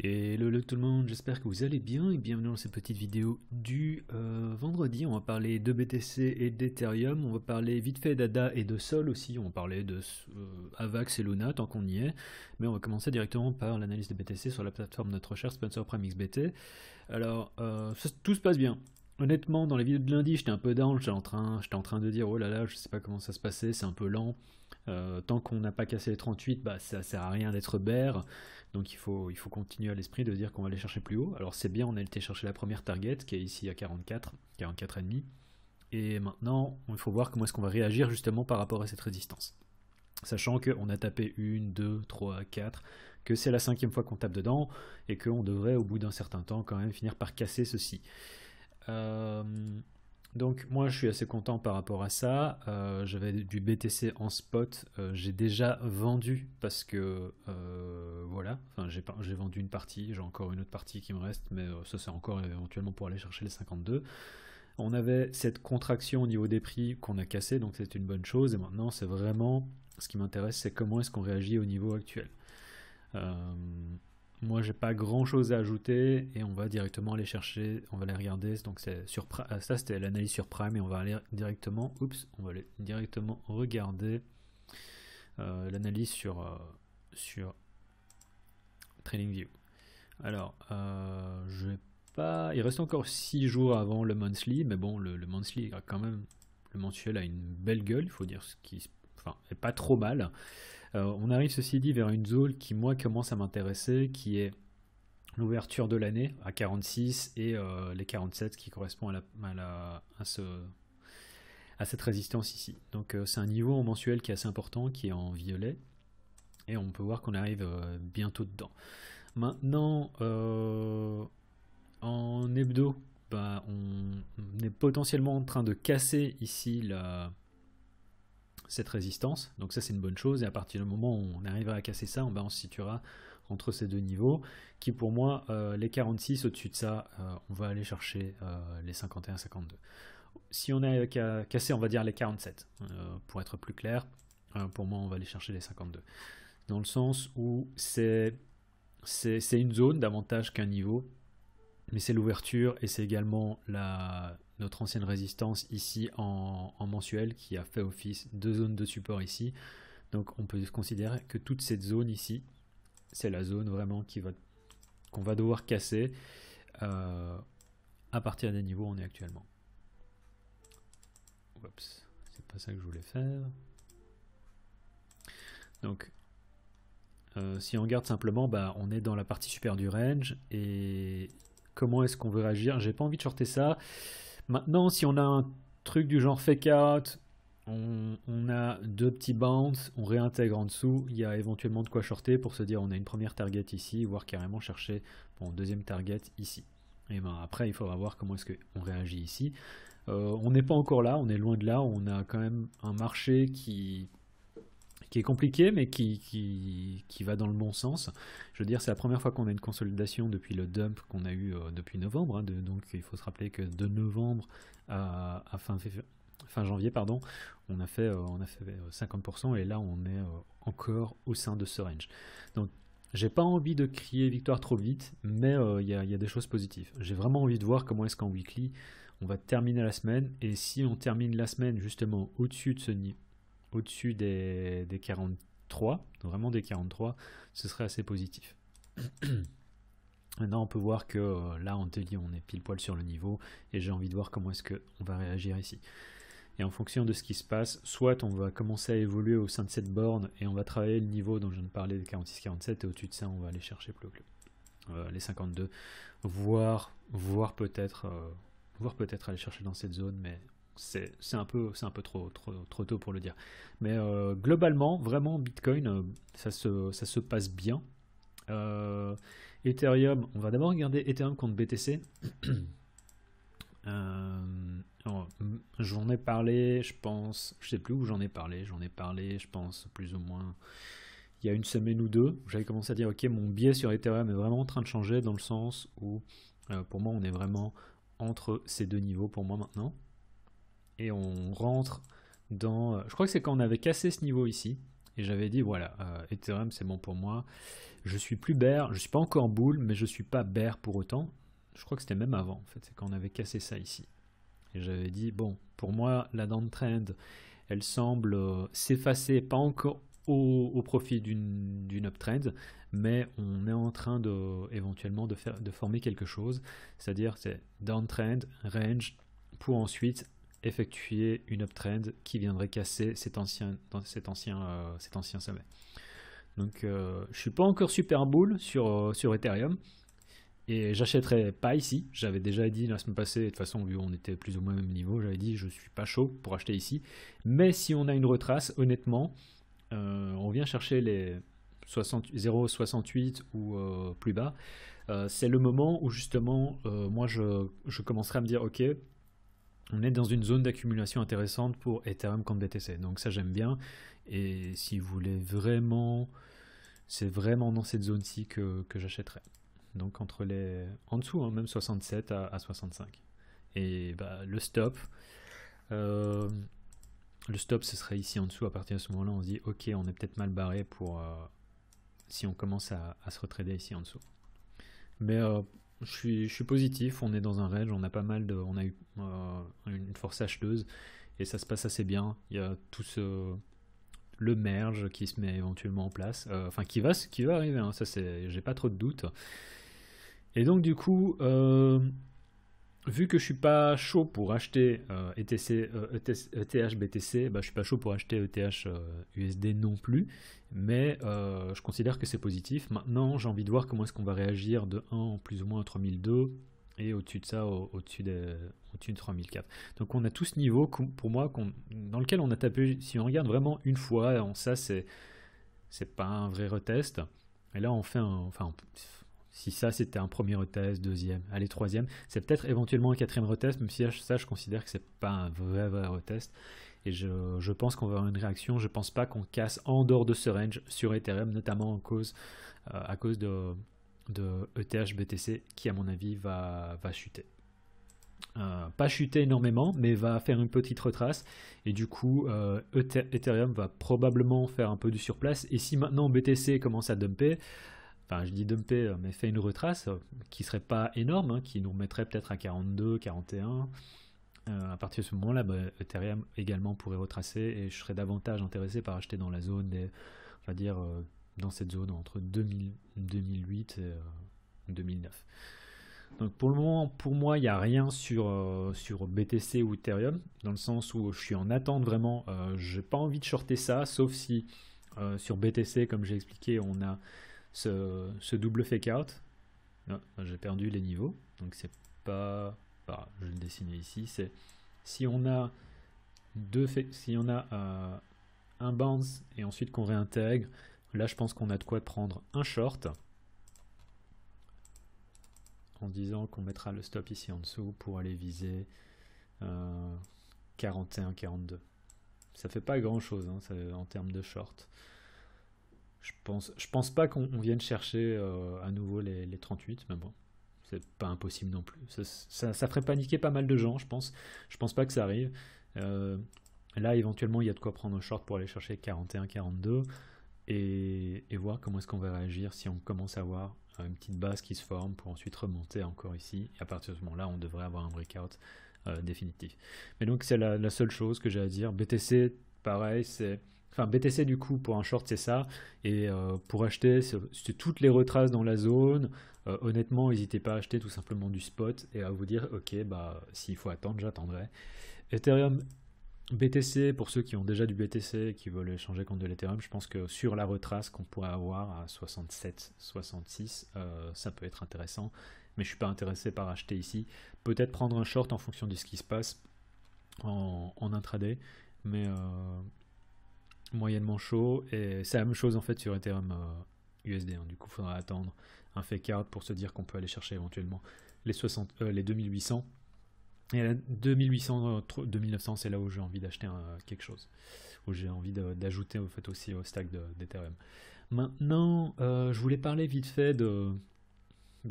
Hello tout le monde, j'espère que vous allez bien et bienvenue dans cette petite vidéo du vendredi. On va parler de BTC et d'Ethereum, on va parler vite fait d'ADA et de Sol aussi, on va parler de Avax et Luna tant qu'on y est, mais on va commencer directement par l'analyse de BTC sur la plateforme de notre recherche Spencer Prime XBT. Alors, tout se passe bien. Honnêtement, dans les vidéos de lundi, j'étais un peu down, j'étais en train de dire oh là là, je sais pas comment ça se passait, c'est un peu lent. Tant qu'on n'a pas cassé les 38, bah, ça sert à rien d'être bear. Donc il faut continuer à l'esprit de dire qu'on va aller chercher plus haut. Alors c'est bien, on a été chercher la première target qui est ici à 44,5. Et maintenant, il faut voir comment est-ce qu'on va réagir justement par rapport à cette résistance. Sachant qu'on a tapé 1, 2, 3, 4, que c'est la 5e fois qu'on tape dedans, et qu'on devrait au bout d'un certain temps quand même finir par casser ceci. Donc moi je suis assez content par rapport à ça. J'avais du BTC en spot, j'ai déjà vendu parce que voilà, enfin j'ai vendu une partie, j'ai encore une autre partie qui me reste, mais ça c'est encore éventuellement pour aller chercher les 52. On avait cette contraction au niveau des prix qu'on a cassé, donc c'est une bonne chose, et maintenant c'est vraiment, ce qui m'intéresse, c'est comment est-ce qu'on réagit au niveau actuel. Moi, j'ai pas grand chose à ajouter et on va directement aller chercher, on va aller regarder. Donc, ça, c'était l'analyse sur Prime et on va aller directement, on va aller directement regarder l'analyse sur TradingView. Alors, je vais pas. Il reste encore 6 jours avant le monthly, mais bon, le monthly a quand même, le mensuel a une belle gueule, il faut dire, ce qui, enfin, est pas trop mal. On arrive ceci dit vers une zone qui moi commence à m'intéresser, qui est l'ouverture de l'année à 46 et les 47 qui correspondent à cette résistance ici. Donc c'est un niveau en mensuel qui est assez important, qui est en violet, et on peut voir qu'on arrive bientôt dedans. Maintenant, en hebdo, bah, on est potentiellement en train de casser ici cette résistance, donc ça c'est une bonne chose, et à partir du moment où on arrivera à casser ça, on se situera entre ces deux niveaux, qui pour moi, les 46, au-dessus de ça, on va aller chercher les 51-52. Si on a cassé, on va dire les 47, pour être plus clair, pour moi on va aller chercher les 52, dans le sens où c'est une zone davantage qu'un niveau, mais c'est l'ouverture et c'est également notre ancienne résistance ici en mensuel qui a fait office de zone de support ici. Donc on peut considérer que toute cette zone ici, c'est la zone vraiment qu'on va devoir casser à partir des niveaux où on est actuellement. Oups, c'est pas ça que je voulais faire. Donc si on regarde simplement, bah, on est dans la partie supérieure du range et comment est-ce qu'on veut réagir? J'ai pas envie de shorter ça. Maintenant, si on a un truc du genre fake out, on a deux petits bounce, on réintègre en dessous, il y a éventuellement de quoi shorter pour se dire on a une première target ici, voire carrément chercher bon, deuxième target ici. Et ben après, il faudra voir comment est-ce qu'on réagit ici. On n'est pas encore là, on est loin de là, on a quand même un marché qui est compliqué mais qui va dans le bon sens. Je veux dire, c'est la première fois qu'on a une consolidation depuis le dump qu'on a eu depuis novembre, hein, donc il faut se rappeler que de novembre à fin janvier, pardon, on a fait 50% et là on est encore au sein de ce range. Donc j'ai pas envie de crier victoire trop vite, mais il y a des choses positives. J'ai vraiment envie de voir comment est-ce qu'en weekly on va terminer la semaine, et si on termine la semaine justement au-dessus de ce niveau, au-dessus des 43, vraiment des 43, ce serait assez positif. Maintenant, on peut voir que là, on te dit, on est pile poil sur le niveau, et j'ai envie de voir comment est-ce qu'on va réagir ici. Et en fonction de ce qui se passe, soit on va commencer à évoluer au sein de cette borne, et on va travailler le niveau dont je viens de parler, de 46-47, et au-dessus de ça, on va aller chercher plus les 52, voire peut-être aller chercher dans cette zone, mais c'est un peu trop tôt pour le dire. Mais globalement, vraiment, Bitcoin, ça se passe bien. Ethereum, on va d'abord regarder Ethereum contre BTC. J'en ai parlé, je pense, je sais plus où j'en ai parlé, je pense, plus ou moins, il y a une semaine ou deux. J'avais commencé à dire, ok, mon biais sur Ethereum est vraiment en train de changer, dans le sens où, pour moi, on est vraiment entre ces deux niveaux, pour moi, maintenant. Et on rentre dans... Je crois que c'est quand on avait cassé ce niveau ici, Et j'avais dit, voilà, Ethereum, c'est bon pour moi. Je suis plus bear, je suis pas encore bull, mais je suis pas bear pour autant. Je crois que c'était même avant, en fait, c'est quand on avait cassé ça ici. Et j'avais dit, bon, pour moi, la downtrend, elle semble s'effacer, pas encore au profit d'une uptrend, mais on est en train éventuellement de former quelque chose, c'est-à-dire c'est downtrend, range, pour ensuite effectuer une uptrend qui viendrait casser cet ancien sommet. Donc je suis pas encore super bull sur Ethereum, et j'achèterai pas ici. J'avais déjà dit la semaine passée, de toute façon, vu qu'on était plus ou moins au même niveau, j'avais dit je suis pas chaud pour acheter ici. Mais si on a une retrace, honnêtement, on vient chercher les 0,68 ou plus bas. C'est le moment où justement, moi je commencerai à me dire ok, on est dans une zone d'accumulation intéressante pour Ethereum contre BTC. Donc ça j'aime bien. Et si vous voulez vraiment, c'est vraiment dans cette zone-ci que j'achèterai. Donc entre en dessous, hein, même 67 à 65. Et bah, le stop, ce serait ici en dessous. À partir de ce moment-là, on se dit ok, on est peut-être mal barré pour si on commence à se retrader ici en dessous. Mais je suis positif. On est dans un range, on a pas mal on a eu une force acheteuse et ça se passe assez bien. Il y a tout le merge qui se met éventuellement en place, enfin qui va arriver. Hein, ça j'ai pas trop de doutes. Et donc du coup, vu que je suis pas chaud pour acheter ETH BTC, bah, je suis pas chaud pour acheter ETH USD non plus, mais je considère que c'est positif. Maintenant, j'ai envie de voir comment est-ce qu'on va réagir de 1 plus ou moins à 3002 et au-dessus de ça, au-dessus de 3004. Donc on a tout ce niveau, pour moi, dans lequel on a tapé, si on regarde vraiment une fois, ça c'est pas un vrai retest. Et là on fait si ça c'était un premier retest, deuxième, allez troisième, c'est peut-être éventuellement un quatrième retest, même si ça je considère que c'est pas un vrai retest. Et je pense qu'on va avoir une réaction. Je pense pas qu'on casse en dehors de ce range sur Ethereum, notamment à cause de ETH BTC qui à mon avis va chuter. Pas chuter énormément, mais va faire une petite retrace. Et du coup, Ethereum va probablement faire un peu du surplace. Et si maintenant BTC commence à dumper, enfin je dis dumper, mais fait une retrace qui serait pas énorme, hein, qui nous remettrait peut-être à 42, 41, à partir de ce moment-là, bah, Ethereum également pourrait retracer et je serais davantage intéressé par acheter dans la zone on va dire dans cette zone entre 2008 et 2009. Donc pour le moment, pour moi, il n'y a rien sur BTC ou Ethereum, dans le sens où je suis en attente vraiment. J'ai pas envie de shorter ça, sauf si sur BTC, comme j'ai expliqué, on a ce double fake out. J'ai perdu les niveaux, donc c'est pas. Bah, je vais le dessiner ici. C'est si on a un bounce et ensuite qu'on réintègre, là je pense qu'on a de quoi prendre un short en disant qu'on mettra le stop ici en dessous pour aller viser 41-42. Ça fait pas grand chose hein, en termes de short. Je pense pas qu'on vienne chercher à nouveau les 38, mais bon, c'est pas impossible non plus. Ça ferait paniquer pas mal de gens, je pense. Je pense pas que ça arrive. Là, éventuellement, il y a de quoi prendre un short pour aller chercher 41-42 et voir comment est-ce qu'on va réagir si on commence à avoir une petite base qui se forme pour ensuite remonter encore ici. Et à partir de ce moment-là, on devrait avoir un breakout définitif. Mais donc, c'est la seule chose que j'ai à dire. BTC, pareil, Enfin, BTC, du coup, pour un short, c'est ça. Et pour acheter, c'est toutes les retraces dans la zone. Honnêtement, n'hésitez pas à acheter tout simplement du spot et à vous dire, ok, bah, s'il faut attendre, j'attendrai. Ethereum, BTC, pour ceux qui ont déjà du BTC et qui veulent échanger contre de l'Ethereum, je pense que sur la retrace qu'on pourrait avoir à 67, 66, ça peut être intéressant. Mais je ne suis pas intéressé par acheter ici. Peut-être prendre un short en fonction de ce qui se passe en intraday. Mais moyennement chaud. Et c'est la même chose en fait sur Ethereum USD. Hein. Du coup, il faudra attendre un fake out pour se dire qu'on peut aller chercher éventuellement les 2800. Et à 2800, 2900, c'est là où j'ai envie d'acheter quelque chose. Où j'ai envie d'ajouter en fait, aussi au stack d'Ethereum. Maintenant, je voulais parler vite fait de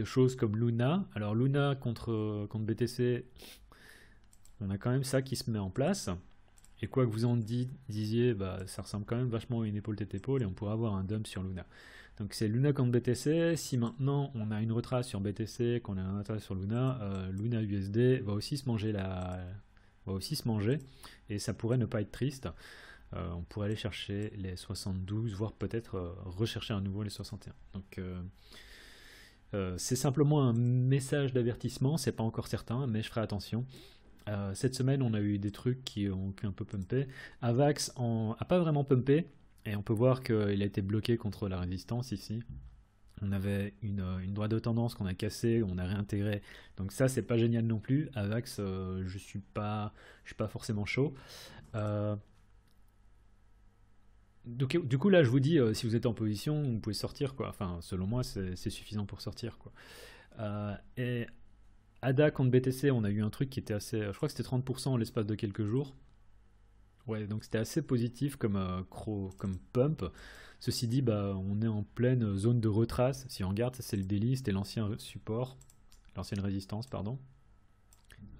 choses comme Luna. Alors Luna contre BTC, on a quand même ça qui se met en place. Et quoi que vous en disiez, bah, ça ressemble quand même vachement à une épaule tête épaule et on pourrait avoir un dump sur Luna. Donc c'est Luna contre BTC. Si maintenant on a une retrace sur BTC, qu'on a un retrace sur Luna, Luna USD va aussi se manger et ça pourrait ne pas être triste. On pourrait aller chercher les 72, voire peut-être rechercher à nouveau les 61. Donc c'est simplement un message d'avertissement, c'est pas encore certain, mais je ferai attention. Cette semaine, on a eu des trucs qui ont un peu pumpé. Avax a pas vraiment pumpé, et on peut voir qu'il a été bloqué contre la résistance ici. On avait une droite de tendance qu'on a cassée, on a réintégré. Donc ça, c'est pas génial non plus. Avax, je suis pas forcément chaud. Du coup, là, je vous dis, si vous êtes en position, vous pouvez sortir, quoi. Enfin, selon moi, c'est suffisant pour sortir, quoi. Et ADA contre BTC, on a eu un truc qui était assez... Je crois que c'était 30% en l'espace de quelques jours. Ouais, donc c'était assez positif comme pump. Ceci dit, bah, on est en pleine zone de retrace. Si on regarde, ça c'est le daily, c'était l'ancien support, l'ancienne résistance, pardon.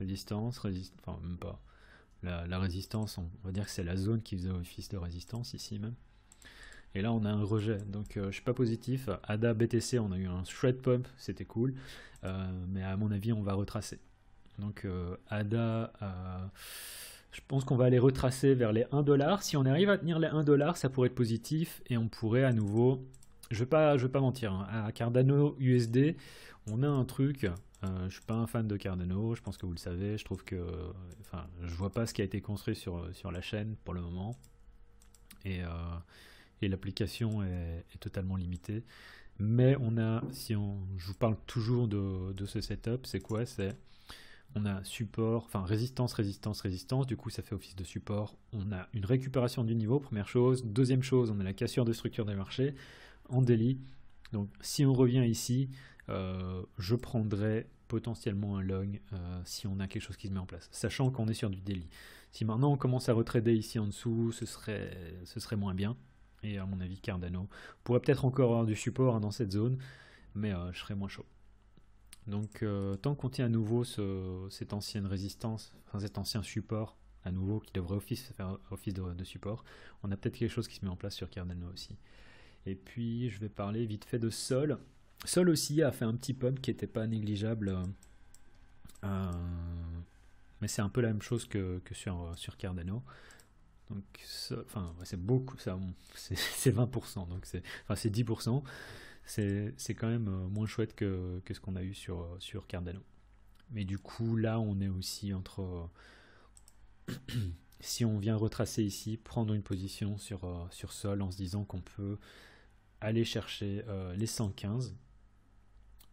Enfin même pas. La résistance, on va dire que c'est la zone qui faisait office de résistance ici même. Et là, on a un rejet, donc je suis pas positif. ADA, BTC, on a eu un shred pump, c'était cool. Mais à mon avis, on va retracer. Donc ADA, je pense qu'on va aller retracer vers les 1$. Si on arrive à tenir les 1$, ça pourrait être positif. Et on pourrait à nouveau... Je vais pas mentir, hein, à Cardano USD, on a un truc... je suis pas un fan de Cardano, je pense que vous le savez. Je trouve que... Enfin, je vois pas ce qui a été construit sur la chaîne pour le moment. Et l'application est totalement limitée. Mais on a, je vous parle toujours de ce setup, c'est quoi? C'est on a support, enfin résistance, résistance, résistance, du coup ça fait office de support. On a une récupération du niveau, première chose. Deuxième chose, on a la cassure de structure des marchés en daily. Donc si on revient ici, je prendrai potentiellement un long si on a quelque chose qui se met en place, sachant qu'on est sur du daily. Si maintenant on commence à retrader ici en dessous, ce serait moins bien. Et à mon avis, Cardano pourrait peut-être encore avoir du support, hein, dans cette zone, mais je serais moins chaud. Donc tant qu'on tient à nouveau cette ancienne résistance, enfin cet ancien support à nouveau qui devrait faire office de support, on a peut-être quelque chose qui se met en place sur Cardano aussi. Et puis je vais parler vite fait de Sol. Sol aussi a fait un petit pump qui n'était pas négligeable, mais c'est un peu la même chose que sur Cardano. Donc, enfin, c'est beaucoup, c'est 20%, donc c'est 10%. C'est quand même moins chouette que ce qu'on a eu sur Cardano. Mais du coup, là, on est aussi entre... si on vient retracer ici, prendre une position sur Sol en se disant qu'on peut aller chercher les 115.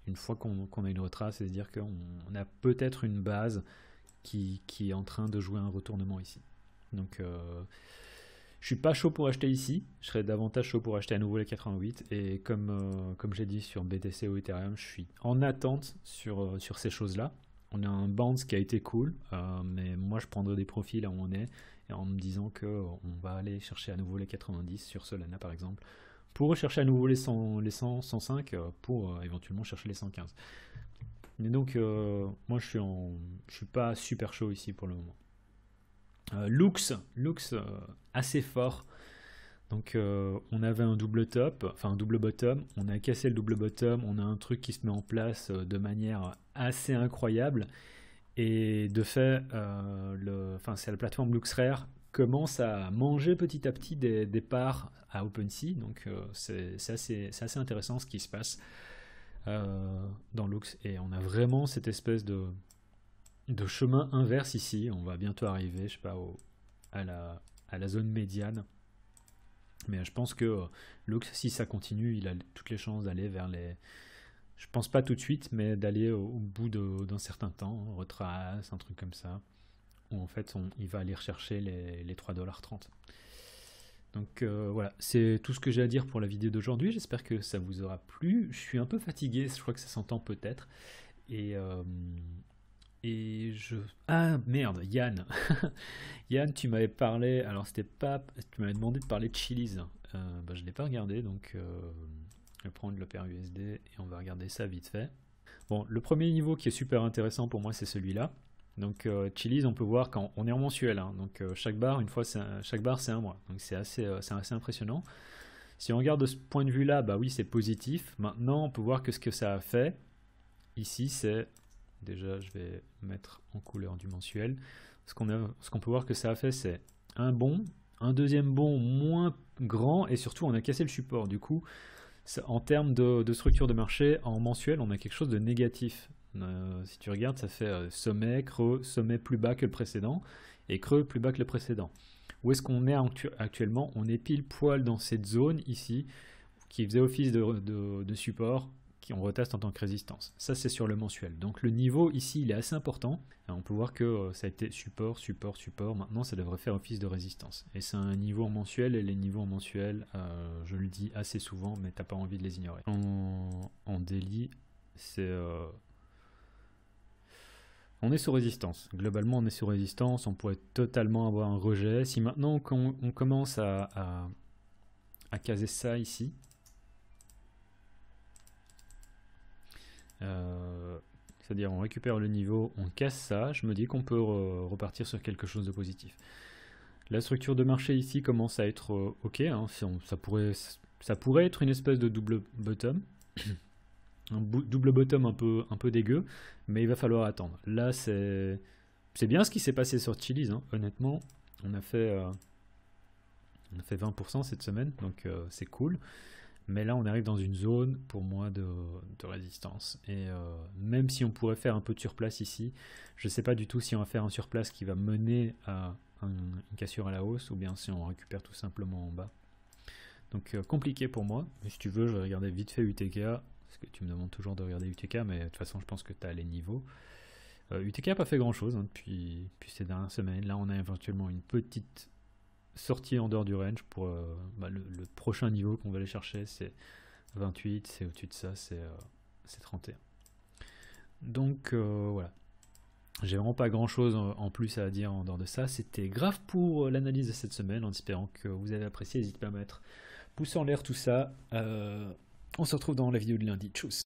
Une fois qu'on a une retrace, c'est-à-dire qu'on a peut-être une base qui est en train de jouer un retournement ici. Donc je suis pas chaud pour acheter ici, je serais davantage chaud pour acheter à nouveau les 88, et comme j'ai dit sur BTC ou Ethereum, je suis en attente sur ces choses-là. On a un bounce qui a été cool, mais moi je prendrai des profits là où on est, et en me disant qu'on va aller chercher à nouveau les 90 sur Solana par exemple, pour rechercher à nouveau les 100, 105, pour éventuellement chercher les 115. Mais donc moi je suis pas super chaud ici pour le moment. Lux assez fort. Donc on avait un double top, enfin un double bottom, on a cassé le double bottom, on a un truc qui se met en place de manière assez incroyable. Et de fait, c'est la plateforme LuxRare commence à manger petit à petit des parts à OpenSea. Donc c'est assez intéressant ce qui se passe dans Lux. Et on a vraiment cette espèce de chemin inverse ici. On va bientôt arriver, je sais pas, à la zone médiane. Mais je pense que Lux, si ça continue, il a toutes les chances d'aller vers les... Je pense pas tout de suite, mais d'aller au bout d'un certain temps, retrace, un truc comme ça, où en fait il va aller rechercher les 3,30$. Donc voilà, c'est tout ce que j'ai à dire pour la vidéo d'aujourd'hui. J'espère que ça vous aura plu. Je suis un peu fatigué, je crois que ça s'entend peut-être. Et Ah merde, Yann. Yann, tu m'avais parlé. Alors, c'était pas. Tu m'avais demandé de parler de Chili's. Je l'ai pas regardé, donc je vais prendre le pair USD et on va regarder ça vite fait. Bon, le premier niveau qui est super intéressant pour moi, c'est celui-là. Donc Chiliz, on peut voir quand on est en mensuel, hein. Donc chaque barre, chaque barre c'est un mois. Donc c'est assez impressionnant. Si on regarde de ce point de vue-là, bah oui, c'est positif. Maintenant, on peut voir que ce que ça a fait, ici, c'est... Déjà, je vais mettre en couleur du mensuel. Ce qu'on peut voir que ça a fait, c'est un bond, un deuxième bond moins grand, et surtout, on a cassé le support. Du coup, en termes de structure de marché, en mensuel, on a quelque chose de négatif. Si tu regardes, ça fait sommet, creux, sommet plus bas que le précédent, et creux plus bas que le précédent. Où est-ce qu'on est actuellement? On est pile poil dans cette zone ici, qui faisait office de support, on reteste en tant que résistance. Ça, c'est sur le mensuel. Donc le niveau ici, il est assez important. On peut voir que ça a été support, support, support. Maintenant, ça devrait faire office de résistance. Et c'est un niveau en mensuel, et les niveaux en mensuel, je le dis assez souvent, mais t'as pas envie de les ignorer. En daily, c'est... on est sous résistance. Globalement, on est sous résistance. On pourrait totalement avoir un rejet. Si maintenant on commence à caser ça ici, c'est-à-dire on récupère le niveau, on casse ça, je me dis qu'on peut repartir sur quelque chose de positif. La structure de marché ici commence à être ok, hein, ça pourrait être une espèce de double bottom, un double bottom un peu dégueu, mais il va falloir attendre. Là, c'est bien ce qui s'est passé sur Chiliz, hein. Honnêtement, on a fait 20% cette semaine, donc c'est cool. Mais là, on arrive dans une zone, pour moi, de résistance. Et même si on pourrait faire un peu de surplace ici, je ne sais pas du tout si on va faire un surplace qui va mener à une cassure à la hausse, ou bien si on récupère tout simplement en bas. Donc compliqué pour moi. Mais si tu veux, je vais regarder vite fait UTK, parce que tu me demandes toujours de regarder UTK, mais de toute façon, je pense que tu as les niveaux. UTK n'a pas fait grand-chose hein, depuis ces dernières semaines. Là, on a éventuellement une petite sortie en dehors du range pour le prochain niveau qu'on va aller chercher, c'est 28, c'est au-dessus de ça, c'est 31. Donc voilà, j'ai vraiment pas grand chose en plus à dire en dehors de ça. C'était grave pour l'analyse de cette semaine, en espérant que vous avez apprécié. N'hésitez pas à mettre pouce en l'air, tout ça. On se retrouve dans la vidéo de lundi. Tchuss.